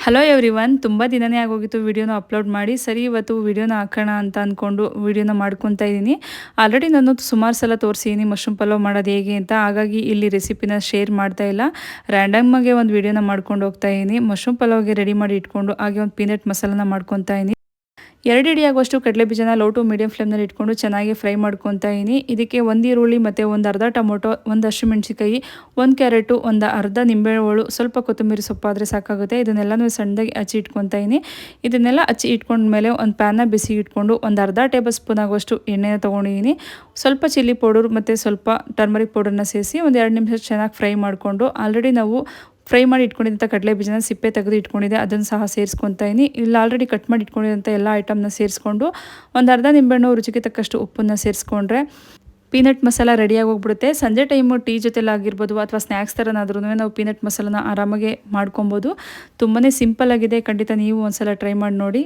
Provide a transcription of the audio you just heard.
Hello everyone, ತುಂಬ ದಿನನೇ ಆಗೋಗಿತ್ತು ವಿಡಿಯೋನ ಅಪ್ಲೋಡ್ ಮಾಡಿ. ಸರಿ, ಇವತ್ತು ವಿಡಿಯೋನ ಹಾಕೋಣ ಅಂತ ಅಂದ್ಕೊಂಡು ವಿಡಿಯೋನ ಮಾಡ್ಕೊತಾ ಇದ್ದೀನಿ. ಆಲ್ರೆಡಿ ನಾನು ಸುಮಾರು ಸಲ ತೋರಿಸಿದ್ದೀನಿ ಮಶ್ರೂಮ್ ಪಲಾವ್ ಮಾಡೋದು ಹೇಗೆ ಅಂತ. ಹಾಗಾಗಿ ಇಲ್ಲಿ ರೆಸಿಪಿನ ಶೇರ್ ಮಾಡ್ತಾ ಇಲ್ಲ, ರ್ಯಾಂಡಮ್ಮಾಗೆ ಒಂದು ವಿಡಿಯೋನ ಮಾಡ್ಕೊಂಡು ಹೋಗ್ತಾ ಇದ್ದೀನಿ. ಮಶ್ರೂಮ್ ಪಲಾವ್ಗೆ ರೆಡಿ ಮಾಡಿ ಇಟ್ಕೊಂಡು ಹಾಗೆ ಒಂದು ಪೀನಟ್ ಮಸಾಲನ ಮಾಡ್ಕೊತಾ ಇದ್ದೀನಿ. 2 ಹಿಡಿ ಆಗುವಷ್ಟು ಕಡಲೆ ಬೀಜನ ಲೋ ಟು ಮೀಡಿಯಂ ಫ್ಲೇಮ್ನಲ್ಲಿ ಇಟ್ಕೊಂಡು ಚೆನ್ನಾಗಿ ಫ್ರೈ ಮಾಡ್ಕೊತಾ ಇದ್ದೀನಿ. ಇದಕ್ಕೆ 1 ಈರುಳ್ಳಿ ಮತ್ತು ಒಂದು ಅರ್ಧ ಟೊಮೊಟೊ, ಒಂದು ಹಸಿಮೆಣಸಿನಕಾಯಿ, 1 ಕ್ಯಾರೆಟು, ಒಂದು ಅರ್ಧ ನಿಂಬೆಹಣ್ಣು, ಸ್ವಲ್ಪ ಕೊತ್ತಂಬರಿ ಸೊಪ್ಪು ಆದರೆ ಸಾಕಾಗುತ್ತೆ. ಇದನ್ನೆಲ್ಲನೂ ಸಣ್ಣದಾಗಿ ಹಚ್ಚಿ ಇಟ್ಕೊತಾ ಇದ್ದೀನಿ. ಇದನ್ನೆಲ್ಲ ಹಚ್ಚಿ ಇಟ್ಕೊಂಡ್ಮೇಲೆ ಒಂದು ಪ್ಯಾನ್ನ ಬಿಸಿ ಇಟ್ಕೊಂಡು ಒಂದು ಅರ್ಧ ಟೇಬಲ್ ಸ್ಪೂನ್ ಆಗುವಷ್ಟು ಎಣ್ಣೆನ ತೊಗೊಂಡಿದ್ದೀನಿ. ಸ್ವಲ್ಪ ಚಿಲ್ಲಿ ಪೌಡರ್ ಮತ್ತು ಸ್ವಲ್ಪ ಟರ್ಮರಿಕ್ ಪೌಡರ್ನ ಸೇರಿಸಿ ಒಂದು 2 ನಿಮಿಷ ಚೆನ್ನಾಗಿ ಫ್ರೈ ಮಾಡಿಕೊಂಡು, ಆಲ್ರೆಡಿ ನಾವು ಫ್ರೈ ಮಾಡಿ ಇಟ್ಕೊಂಡಿದ್ದಂಥ ಕಡಲೆ ಬೀಜನ ಸಿಪ್ಪೆ ತೆಗೆದು ಇಟ್ಕೊಂಡಿದ್ದೆ, ಅದನ್ನು ಸಹ ಸೇರಿಸ್ಕೊತಾ ಇದ್ದೀನಿ. ಇಲ್ಲಿ ಆಲ್ರೆಡಿ ಕಟ್ ಮಾಡಿ ಇಟ್ಕೊಂಡಿದ್ದಂಥ ಎಲ್ಲ ಐಟಮ್ನ ಸೇರಿಸ್ಕೊಂಡು ಒಂದು ಅರ್ಧ ನಿಂಬೆಹಣ್ಣು, ರುಚಿಗೆ ತಕ್ಕಷ್ಟು ಉಪ್ಪನ್ನು ಸೇರಿಸ್ಕೊಂಡ್ರೆ ಪೀನಟ್ ಮಸಾಲ ರೆಡಿಯಾಗಿ ಹೋಗ್ಬಿಡುತ್ತೆ. ಸಂಜೆ ಟೈಮು ಟೀ ಜೊತೆಲಾಗಿರ್ಬೋದು ಅಥವಾ ಸ್ನ್ಯಾಕ್ಸ್ ಥರನಾದ್ರೂ ನಾವು ಪೀನಟ್ ಮಸಾಲನ ಆರಾಮಾಗೆ ಮಾಡ್ಕೊಬೋದು. ತುಂಬಾ ಸಿಂಪಲ್ ಆಗಿದೆ, ಖಂಡಿತ ನೀವು ಒಂದ್ಸಲ ಟ್ರೈ ಮಾಡಿ ನೋಡಿ.